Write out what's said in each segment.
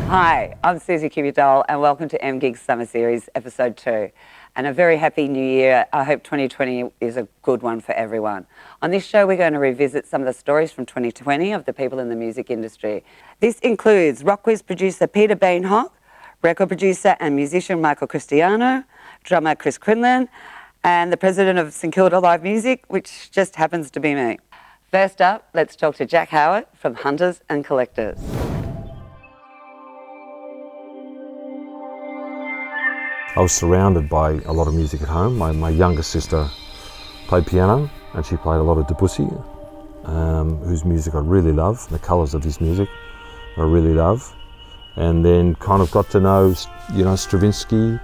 Hi, I'm Suzi Q P Dhol and welcome to MGig Summer Series, Episode 2. And a very happy new year. I hope 2020 is a good one for everyone. On this show, we're going to revisit some of the stories from 2020 of the people in the music industry. This includes RocKwiz producer Bain Hogg, record producer and musician Michael Cristiano, drummer Quinlan, and the president of St Kilda Live Music, which just happens to be me. First up, let's talk to Jack Howard from Hunters and Collectors. I was surrounded by a lot of music at home. My younger sister played piano and she played a lot of Debussy, whose music I really love, the colours of his music I really love. And then kind of got to know, Stravinsky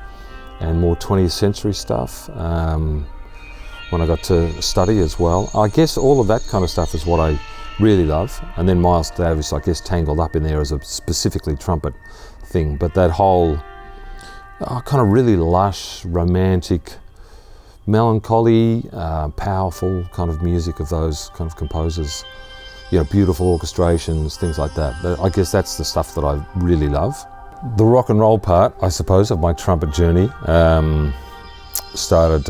and more 20th century stuff when I got to study as well. I guess all of that kind of stuff is what I really love. And then Miles Davis, I guess, tangled up in there as a specifically trumpet thing. But that whole kind of really lush, romantic, melancholy, powerful kind of music of those kind of composers, beautiful orchestrations, things like that. I guess that's the stuff that I really love. The rock and roll part, I suppose, of my trumpet journey started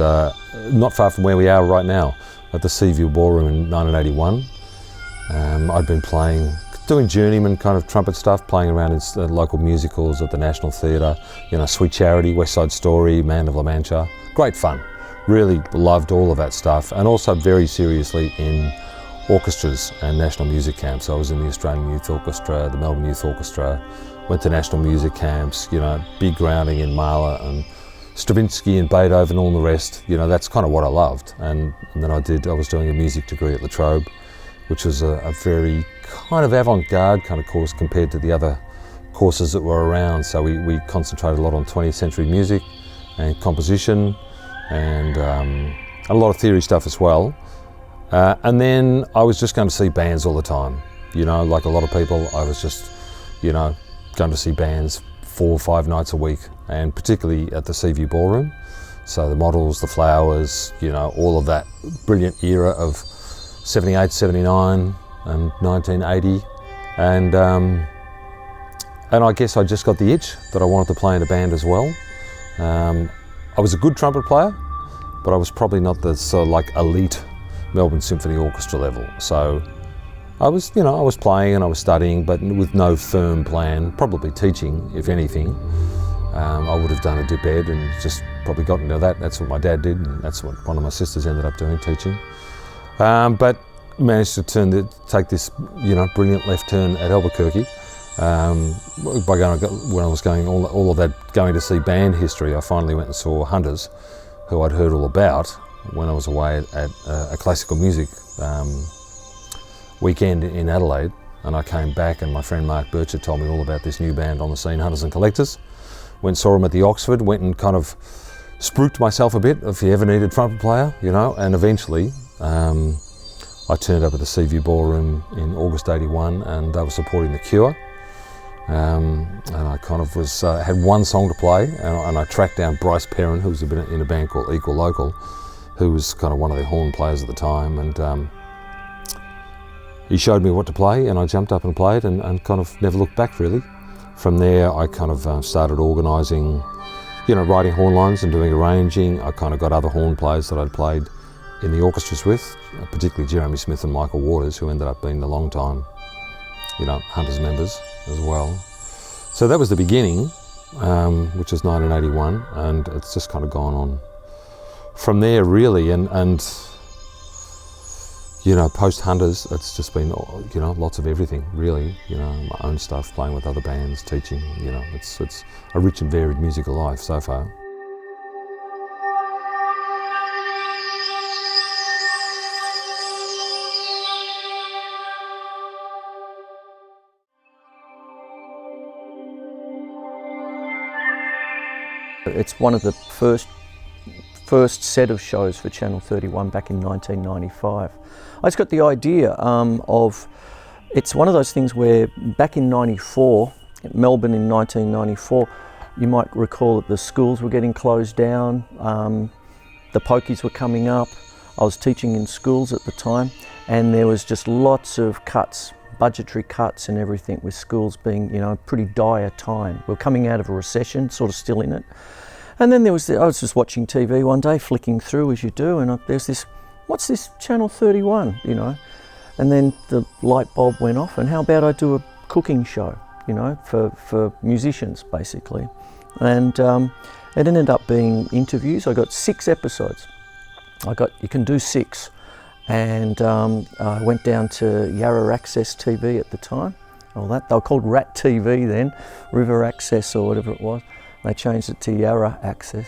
not far from where we are right now, at the Seaview Ballroom in 1981. I'd been doing journeyman kind of trumpet stuff, playing around in local musicals at the National Theatre, Sweet Charity, West Side Story, Man of La Mancha. Great fun. Really loved all of that stuff, and also very seriously in orchestras and national music camps. I was in the Australian Youth Orchestra, the Melbourne Youth Orchestra, went to national music camps, big grounding in Mahler and Stravinsky and Beethoven and all the rest. That's kind of what I loved. And then I was doing a music degree at La Trobe, which was a very kind of avant-garde kind of course compared to the other courses that were around. So we concentrated a lot on 20th century music and composition and a lot of theory stuff as well. And then I was just going to see bands all the time. Like a lot of people, I was just, going to see bands 4 or 5 nights a week, and particularly at the Seaview Ballroom. So the Models, the Flowers, all of that brilliant era of 78, 79 and 1980. And I guess I just got the itch that I wanted to play in a band as well. I was a good trumpet player, but I was probably not the sort of elite Melbourne Symphony Orchestra level. So I was playing and I was studying, but with no firm plan, probably teaching, if anything. I would have done a dip ed and just probably got into that. That's what my dad did, and that's what one of my sisters ended up doing, teaching. But managed to take this, brilliant left turn at Albuquerque. When I was going all of that, going to see band history, I finally went and saw Hunters, who I'd heard all about when I was away at a classical music weekend in Adelaide. And I came back and my friend Mark Birchett told me all about this new band on the scene, Hunters and Collectors. Went and saw them at the Oxford, went and kind of spruiked myself a bit if you ever needed a trumpet player, and eventually I turned up at the Seaview Ballroom in August '81 and they were supporting The Cure. And I kind of had one song to play, and I tracked down Bryce Perrin, who was in a band called Equal Local, who was kind of one of the horn players at the time, and he showed me what to play and I jumped up and played and kind of never looked back really. From there I kind of started organising, writing horn lines and doing arranging. I kind of got other horn players that I'd played in the orchestras with, particularly Jeremy Smith and Michael Waters, who ended up being the long time, Hunters members as well. So that was the beginning, which was 1981, and it's just kind of gone on from there really. And post Hunters, it's just been, lots of everything really. My own stuff, playing with other bands, teaching. It's a rich and varied musical life so far. It's one of the first set of shows for Channel 31 back in 1995. I just got the idea it's one of those things where back in '94, Melbourne in 1994, you might recall that the schools were getting closed down, the pokies were coming up. I was teaching in schools at the time and there was just lots of cuts budgetary cuts and everything, with schools being, you know, a pretty dire time. We're coming out of a recession, sort of still in it. And then I was just watching TV one day, flicking through as you do, and there's this, what's this, Channel 31, you know? And then the light bulb went off, and how about I do a cooking show, you know, for musicians, basically. And it ended up being interviews. I got 6 episodes. You can do 6. And I went down to Yarra Access TV at the time. All that, they were called Rat TV then, River Access or whatever it was. They changed it to Yarra Access,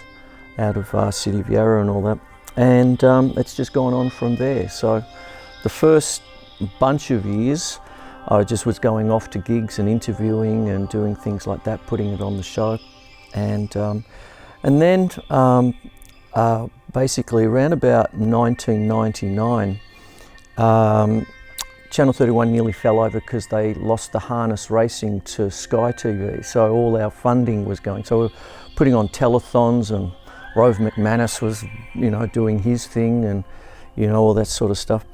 out of City of Yarra and all that. And it's just gone on from there. So the first bunch of years, I just was going off to gigs and interviewing and doing things like that, putting it on the show. And then basically around about 1999, Channel 31 nearly fell over because they lost the harness racing to Sky TV. So all our funding was going. So we were putting on telethons, and Rove McManus was, you know, doing his thing, and, you know, all that sort of stuff.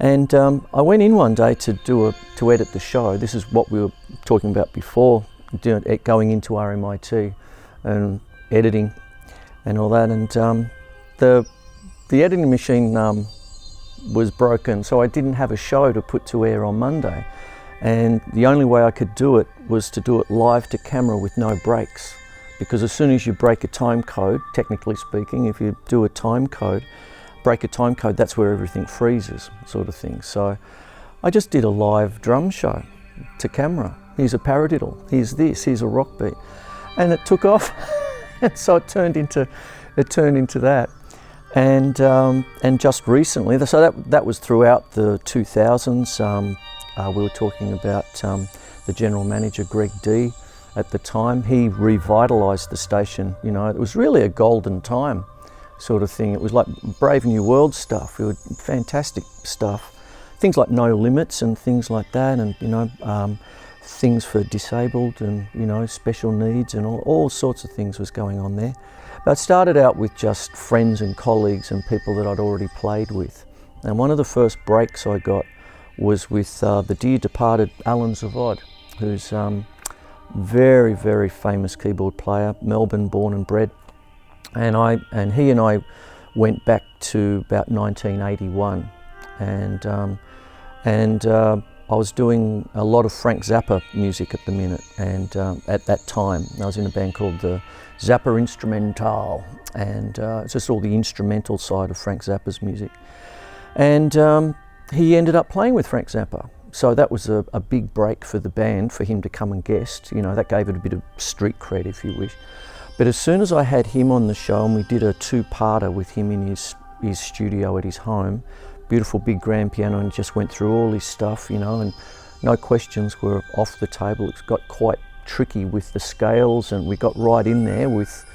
And I went in one day to edit the show. This is what we were talking about before, going into RMIT and editing and all that. And the editing machine was broken, so I didn't have a show to put to air on Monday. And the only way I could do it was to do it live to camera with no breaks. Because as soon as you break a time code, technically speaking, if you do a time code, break a time code, that's where everything freezes, sort of thing. So I just did a live drum show to camera. Here's a paradiddle, here's this, here's a rock beat. And it took off. And so it turned into that. And just recently, so that was throughout the 2000s. We were talking about the general manager, Greg D, at the time. He revitalised the station. You know, it was really a golden time, sort of thing. It was like Brave New World stuff. It was fantastic stuff. Things like No Limits and things like that, and, you know, things for disabled and, you know, special needs, and all sorts of things was going on there. But it started out with just friends and colleagues and people that I'd already played with. And one of the first breaks I got was with the dear departed Alan Zavod, who's very, very famous keyboard player, Melbourne born and bred. And he and I went back to about 1981, and I was doing a lot of Frank Zappa music at the minute, and at that time I was in a band called the Zappa Instrumental, and it's just all the instrumental side of Frank Zappa's music. And he ended up playing with Frank Zappa, so that was a big break for the band, for him to come and guest. You know, that gave it a bit of street cred, if you wish. But as soon as I had him on the show, and we did a 2-parter with him in his studio at his home, beautiful big grand piano, and just went through all his stuff, you know, and no questions were off the table. It got quite tricky with the scales, and we got right in there with,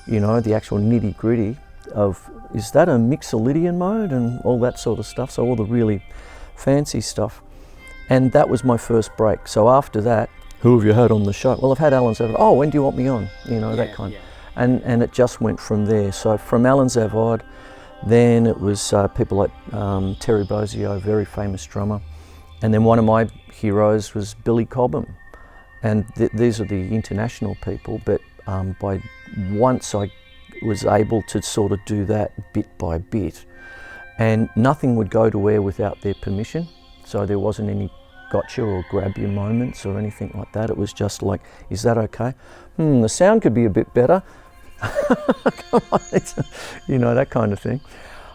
you know, the actual nitty gritty of, is that a Mixolydian mode, and all that sort of stuff, so all the really fancy stuff. And that was my first break. So after that, who have you had on the show? Well, I've had Alan Zavod. Oh, when do you want me on? You know, that kind. And it just went from there. So from Alan Zavod, then it was people like Terry Bozzio, very famous drummer. And then one of my heroes was Billy Cobham. And these are the international people, but by once I was able to sort of do that bit by bit, and nothing would go to air without their permission, so there wasn't any gotcha or grab your moments or anything like that. It was just like, is that okay? The sound could be a bit better. Come on, you know, that kind of thing.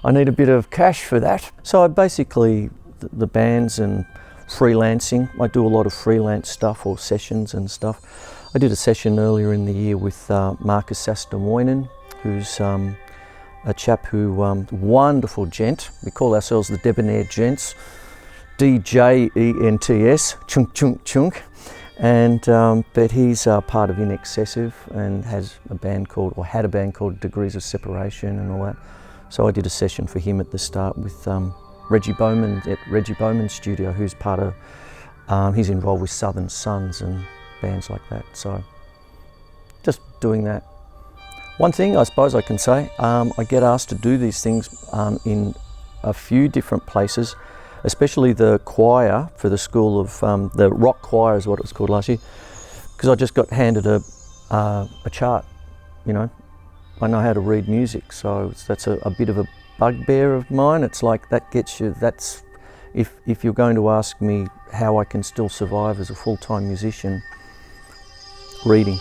I need a bit of cash for that. So I basically, the bands and freelancing, I do a lot of freelance stuff or sessions and stuff. I did a session earlier in the year with Marcus Sastamoinen, who's a chap who, wonderful gent. We call ourselves the Debonair Gents, DJENTS, chunk chunk chunk. And but he's part of In Excessive and has a band called, or had a band called Degrees of Separation and all that. So I did a session for him at the start with Reggie Bowman at Reggie Bowman's studio, who's part of, he's involved with Southern Sons and bands like that. So just doing that. One thing I suppose I can say, I get asked to do these things in a few different places, especially the choir for the school of the rock choir is what it was called last year, because I just got handed a chart. You know, I know how to read music, so that's a bit of a bugbear of mine. It's like that gets you. That's if you're going to ask me how I can still survive as a full-time musician, reading.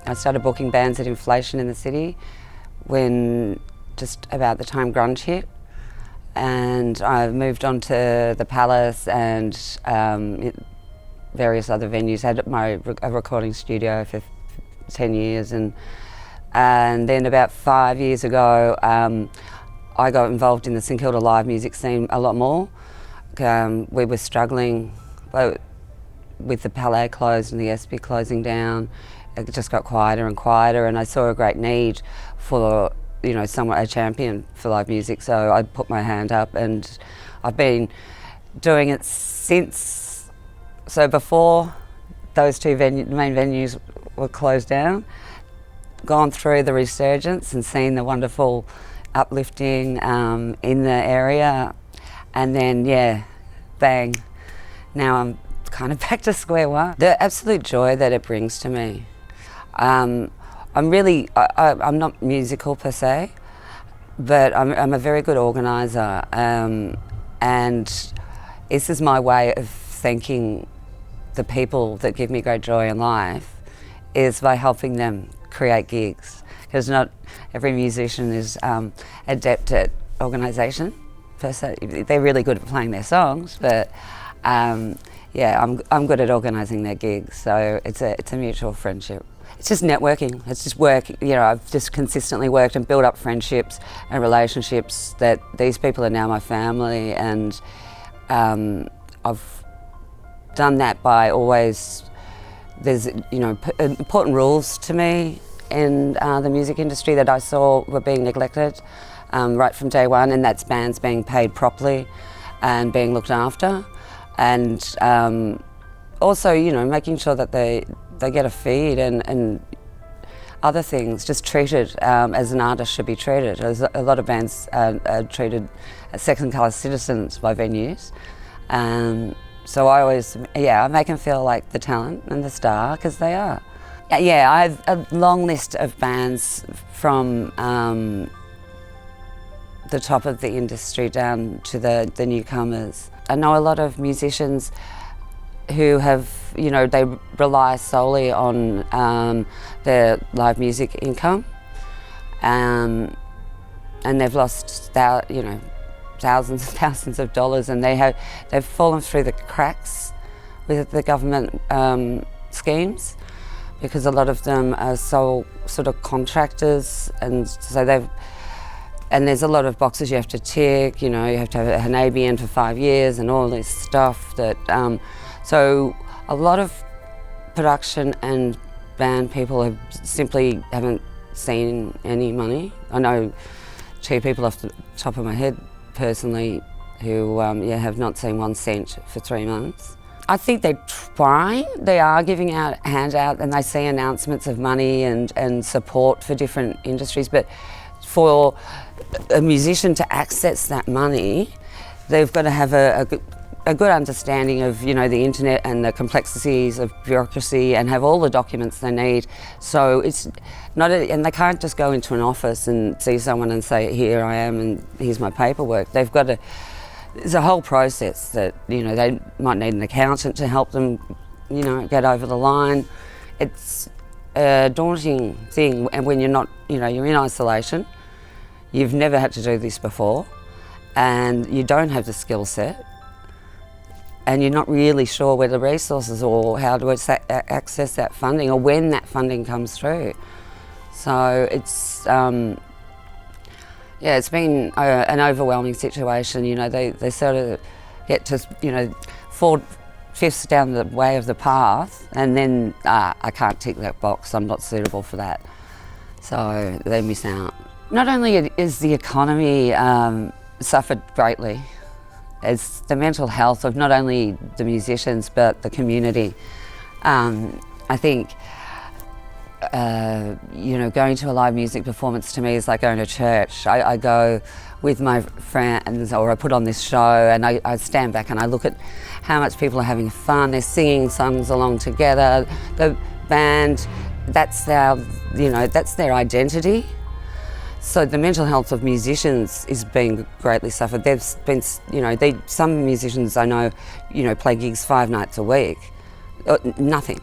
I started booking bands at Inflation in the city when just about the time grunge hit, and I moved on to the Palace and various other venues. I had a recording studio for 10 years, and then about 5 years ago I got involved in the St Kilda live music scene a lot more. We were struggling with the Palais closed and the SB closing down. It just got quieter and quieter, and I saw a great need for, you know, a champion for live music. So I put my hand up, and I've been doing it since. So before those two main venues were closed down, gone through the resurgence and seen the wonderful uplifting in the area, and then bang, now I'm kind of back to square one. The absolute joy that it brings to me. I'm not musical per se, but I'm a very good organiser, and this is my way of thanking the people that give me great joy in life, is by helping them create gigs, because not every musician is adept at organisation per se. They're really good at playing their songs, but I'm good at organising their gigs, so it's a mutual friendship. It's just networking, it's just work. You know, I've just consistently worked and built up friendships and relationships that these people are now my family, and I've done that by always, there's, you know, important rules to me in the music industry that I saw were being neglected right from day one, and that's bands being paid properly and being looked after, and also, you know, making sure that they get a feed and other things, just treated as an artist should be treated. As a lot of bands are treated as second-class citizens by venues. So I always, I make them feel like the talent and the star, because they are. Yeah, I have a long list of bands from the top of the industry down to the newcomers. I know a lot of musicians who have, you know, they rely solely on their live music income, and they've lost, you know, thousands and thousands of dollars, and they've fallen through the cracks with the government schemes, because a lot of them are sole sort of contractors, and so and there's a lot of boxes you have to tick. You know, you have to have an ABN for 5 years and all this stuff that. So a lot of production and band people simply haven't seen any money. I know 2 people off the top of my head personally who have not seen 1 cent for 3 months. I think they're trying. They are giving out handouts, and they see announcements of money and support for different industries. But for a musician to access that money, they've got to have a good understanding of, you know, the internet and the complexities of bureaucracy, and have all the documents they need. So it's not, and they can't just go into an office and see someone and say, here I am and here's my paperwork. They've got to, there's a whole process that, you know, they might need an accountant to help them, you know, get over the line. It's a daunting thing, and when you're not, you know, you're in isolation, you've never had to do this before, and you don't have the skill set, and you're not really sure where the resources or how to access that funding or when that funding comes through. So it's, yeah, it's been an overwhelming situation. You know, they sort of get to, you know, 4/5 down the way of the path, and then I can't tick that box, I'm not suitable for that. So they miss out. Not only is the economy suffered greatly, it's the mental health of not only the musicians but the community. I think, you know, going to a live music performance to me is like going to church. I go with my friends, or I put on this show, and I stand back and I look at how much people are having fun. They're singing songs along together. The band, that's our, you know, that's their identity. So the mental health of musicians is being greatly suffered. There's been, you know, some musicians I know, you know, play gigs 5 nights a week, nothing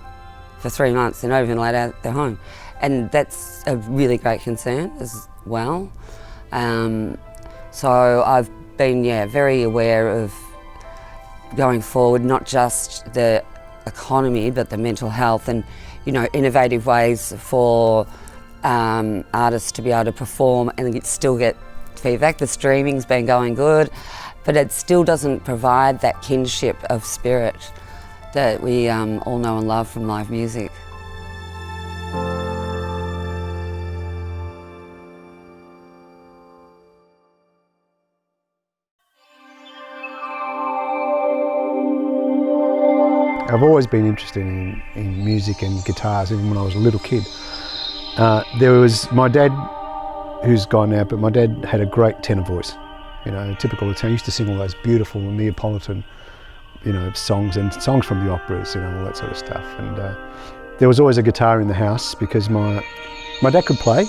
for 3 months. They're not even allowed out their home, and that's a really great concern as well. So I've been, yeah, very aware of going forward, not just the economy but the mental health, and, you know, innovative ways for artists to be able to perform and still get feedback. The streaming's been going good, but it still doesn't provide that kinship of spirit that we all know and love from live music. I've always been interested in music and guitars, even when I was a little kid. There was my dad, who's gone now, but my dad had a great tenor voice. You know, typical Italian. He used to sing all those beautiful Neapolitan, you know, songs and songs from the operas, you know, all that sort of stuff. And there was always a guitar in the house because my dad could play.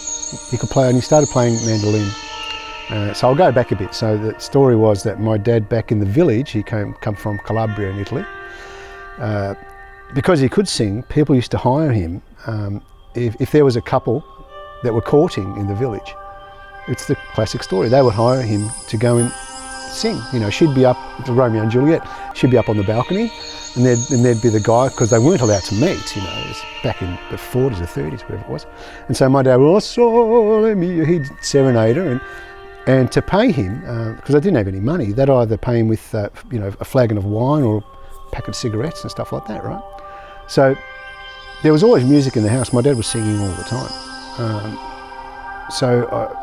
He could play, and he started playing mandolin. So I'll go back a bit. So the story was that my dad, back in the village, he come from Calabria in Italy. Because he could sing, people used to hire him. If there was a couple that were courting in the village, it's the classic story. They would hire him to go and sing. You know, she'd be up, Romeo and Juliet, she'd be up on the balcony, and there'd be the guy, because they weren't allowed to meet, you know, it was back in the 40s or 30s, whatever it was. And so my dad would, oh, sole mio, he'd serenade her, and to pay him, because they didn't have any money, they'd either pay him with, you know, a flagon of wine or a packet of cigarettes and stuff like that, right? So there was always music in the house. My dad was singing all the time.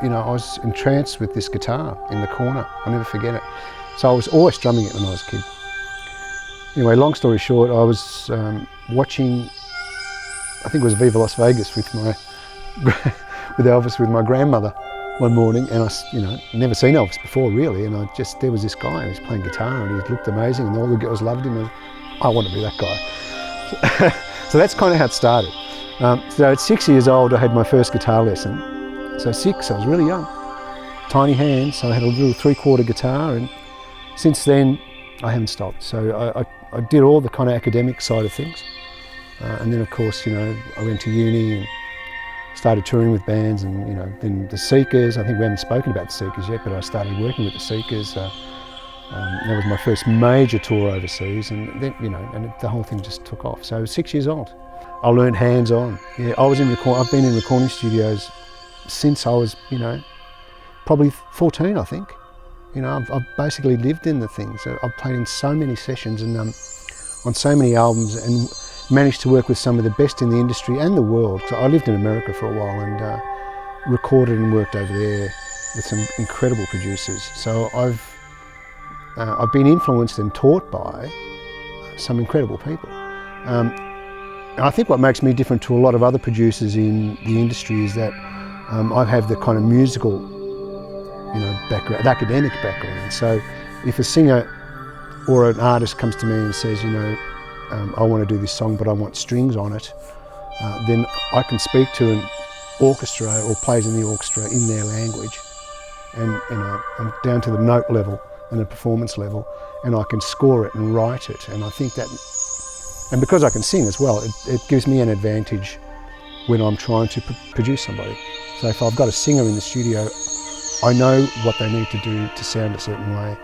You know, I was entranced with this guitar in the corner. I'll never forget it. So I was always strumming it when I was a kid. Anyway, long story short, I was watching, I think it was Viva Las Vegas with Elvis with my grandmother one morning, and I, you know, never seen Elvis before really, and there was this guy who was playing guitar, and he looked amazing, and all the girls loved him, and I want to be that guy. So that's kind of how it started. So at 6 years old, I had my first guitar lesson. So 6, I was really young. Tiny hands, so I had a little 3/4 guitar, and since then, I haven't stopped. So I did all the kind of academic side of things. And then of course, you know, I went to uni and started touring with bands, and, you know, then the Seekers. I think we haven't spoken about the Seekers yet, but I started working with the Seekers. That was my first major tour overseas, and then, you know, and the whole thing just took off. So I was 6 years old. I learned hands-on. Yeah, I've been in recording studios since I was, you know, probably 14, I think. You know, I've basically lived in the things. I've played in so many sessions and on so many albums, and managed to work with some of the best in the industry and the world. So I lived in America for a while and recorded and worked over there with some incredible producers. So I've been influenced and taught by some incredible people. I think what makes me different to a lot of other producers in the industry is that I have the kind of musical, background, the academic background. So if a singer or an artist comes to me and says, I want to do this song but I want strings on it, then I can speak to an orchestra or plays in the orchestra in their language, and I'm down to the note level and the performance level, and I can score it and write it. And I think that, and because I can sing as well, it gives me an advantage when I'm trying to produce somebody. So if I've got a singer in the studio, I know what they need to do to sound a certain way.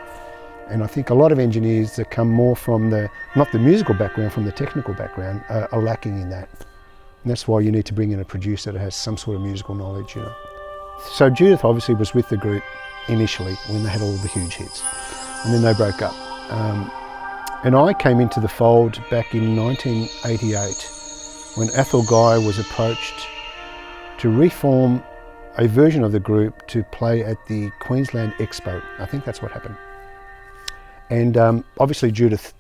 And I think a lot of engineers that come more from not the musical background, from the technical background, are lacking in that. And that's why you need to bring in a producer that has some sort of musical knowledge, So Judith obviously was with the group initially when they had all the huge hits, and then they broke up. And I came into the fold back in 1988 when Athol Guy was approached to reform a version of the group to play at the Queensland Expo. I think that's what happened. And obviously Judith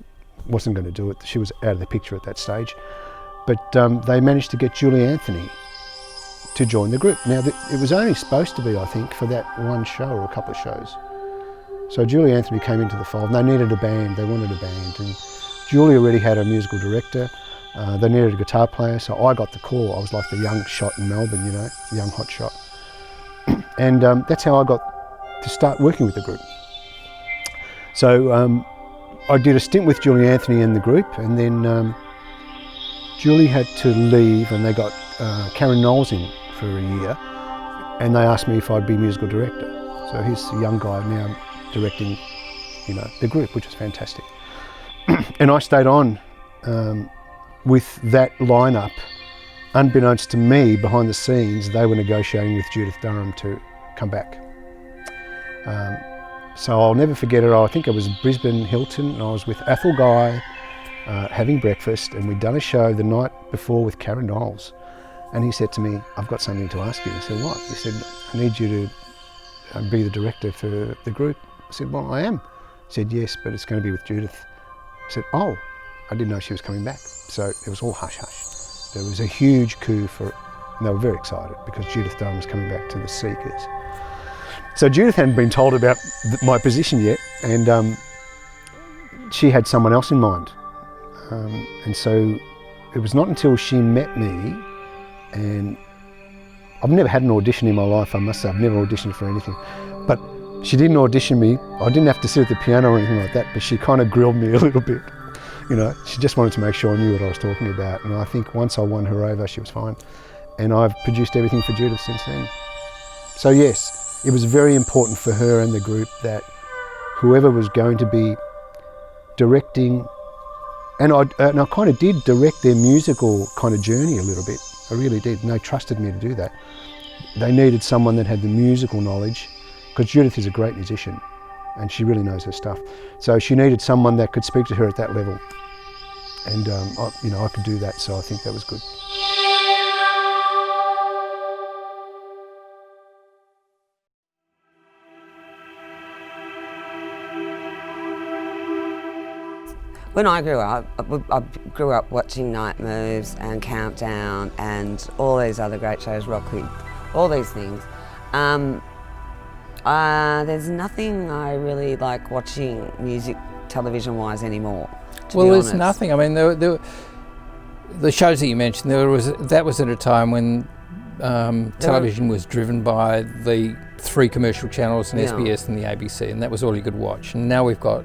wasn't going to do it. She was out of the picture at that stage. But they managed to get Julie Anthony to join the group. Now, it was only supposed to be, I think, for that one show or a couple of shows. So Julie Anthony came into the fold, and they needed a band, they wanted a band. And Julie already had a musical director, they needed a guitar player, so I got the call. I was like the young shot in Melbourne, the young hot shot. And that's how I got to start working with the group. So I did a stint with Julie Anthony and the group, and then Julie had to leave, and they got Karen Knowles in for a year, and they asked me if I'd be musical director. So he's a young guy now directing, the group, which is fantastic. And I stayed on with that lineup. Unbeknownst to me, behind the scenes, they were negotiating with Judith Durham to come back. So I'll never forget it. I think it was Brisbane Hilton, and I was with Athol Guy having breakfast, and we'd done a show the night before with Karen Knowles. And he said to me, "I've got something to ask you." I said, "What?" He said, "I need you to be the director for the group." I said, "Well, I am." He said, "Yes, but it's going to be with Judith." I said, "Oh, I didn't know she was coming back." So it was all hush-hush. There was a huge coup and they were very excited because Judith Durham was coming back to the Seekers. So Judith hadn't been told about my position yet, and she had someone else in mind. And so it was not until she met me, and I've never had an audition in my life, I must say. I've never auditioned for anything. But she didn't audition me. I didn't have to sit at the piano or anything like that, but she kind of grilled me a little bit. She just wanted to make sure I knew what I was talking about. And I think once I won her over, she was fine. And I've produced everything for Judith since then. So yes, it was very important for her and the group that whoever was going to be directing, and I kind of did direct their musical kind of journey a little bit. I really did, and they trusted me to do that. They needed someone that had the musical knowledge, because Judith is a great musician and she really knows her stuff. So she needed someone that could speak to her at that level. And I could do that, so I think that was good. When I grew up watching Night Moves and Countdown and all these other great shows, RocKwiz, all these things. There's nothing I really like watching music television-wise anymore. Well, there's nothing. I mean, the shows that you mentioned, that was at a time when television was driven by the 3 commercial channels, and SBS and the ABC, and that was all you could watch. And now we've got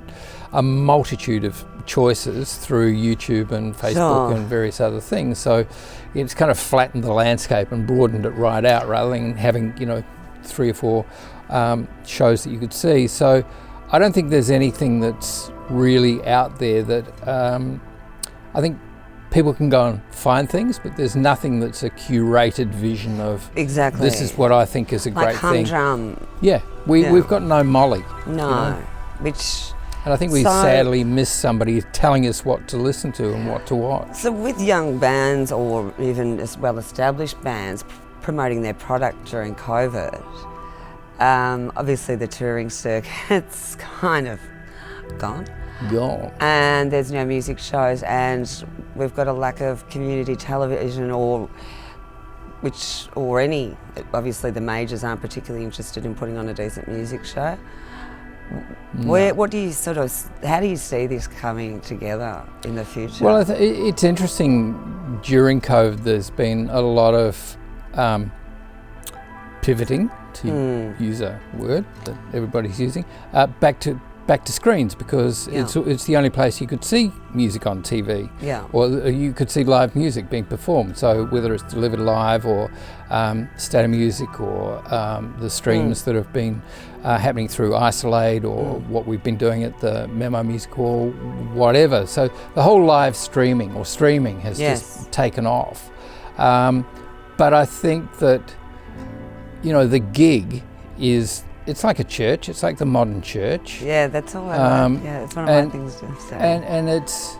a multitude of choices through YouTube and Facebook and various other things. So it's kind of flattened the landscape and broadened it right out, rather than having 3 or 4 shows that you could see. So I don't think there's anything that's really out there that I think people can go and find things, but there's nothing that's a curated vision of exactly. This is what I think is a like great thing. Humdrum. Yeah, we've got no Molly. No, which. And I think we sadly miss somebody telling us what to listen to and what to watch. So with young bands, or even as well-established bands, promoting their product during COVID, obviously the touring circuit's kind of gone. Gone. and there's no music shows, and we've got a lack of community television any. Obviously, the majors aren't particularly interested in putting on a decent music show. No. What do you how do you see this coming together in the future? Well, it's interesting. During COVID, there's been a lot of pivoting, to use a word that everybody's using, back to screens, because it's the only place you could see music on TV. Yeah. Or you could see live music being performed. So whether it's delivered live or State of Music or the streams that have been happening through Isolate or what we've been doing at the Memo Music Hall, whatever. So the whole live streaming or streaming has just taken off. But I think that, the gig it's like a church. It's like the modern church. Yeah, that's all I like. Yeah, it's one of my things to say. And it's,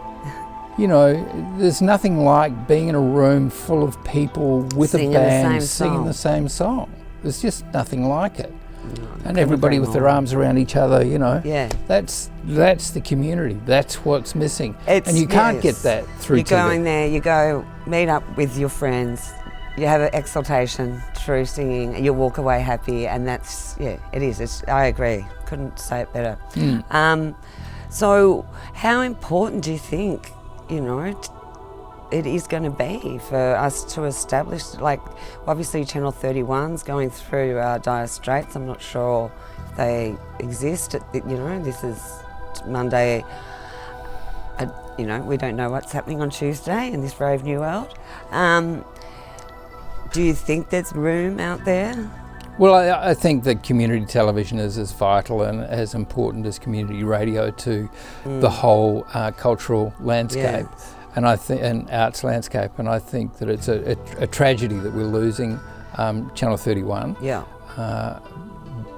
there's nothing like being in a room full of people with Singing a band the same singing song. the same song. There's just nothing like it. No, And everybody with their arms around each other, Yeah. That's the community. That's what's missing. It's- And you can't yes. get that through You're TV. going there, you go meet up with your friends, you have an exaltation through singing, and you walk away happy, and that's, it is. I agree. Couldn't say it better. So how important do you think, it is going to be for us to establish, like, obviously Channel 31's going through dire straits. I'm not sure if they exist. This is Monday. We don't know what's happening on Tuesday in this brave new world. Do you think there's room out there? Well, I think that community television is as vital and as important as community radio to the whole cultural landscape, Yes. and arts landscape. And I think that it's a tragedy that we're losing Channel 31. Yeah.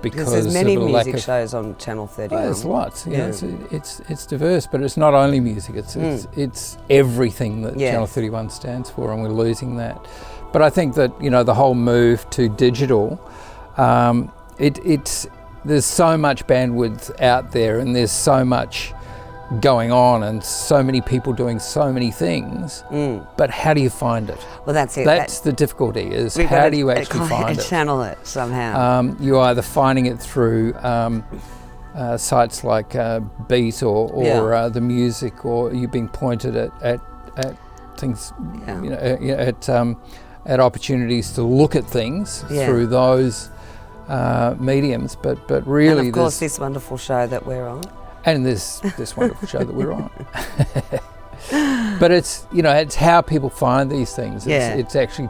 Because there's many of a lack music of shows on Channel 31. There's lots. Yeah. It's diverse, but it's not only music. It's everything that Yes. Channel 31 stands for, and we're losing that. But I think that the whole move to digital, there's so much bandwidth out there, and there's so much going on, and so many people doing so many things. But how do you find it? Well, that's it. That's the difficulty. Is We've how got do you actually find it? Channel it somehow. You're either finding it through sites like Beat or the music, or you're being pointed at things, at opportunities to look at things through those mediums. But really, and of course, this wonderful show that we're on. And this wonderful show that we're on. But it's how people find these things. It's actually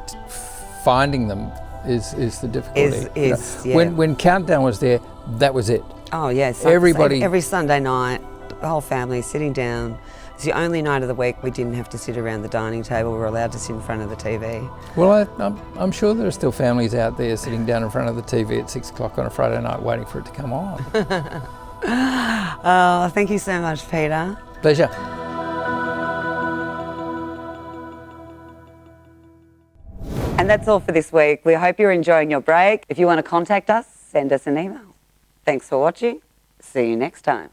finding them is the difficulty. When Countdown was there, that was it. Oh yes, Everybody, every Sunday night, the whole family sitting down. It's the only night of the week we didn't have to sit around the dining table. We were allowed to sit in front of the TV. Well, I'm sure there are still families out there sitting down in front of the TV at 6 o'clock on a Friday night waiting for it to come on. Oh, thank you so much, Peter. Pleasure. And that's all for this week. We hope you're enjoying your break. If you want to contact us, send us an email. Thanks for watching. See you next time.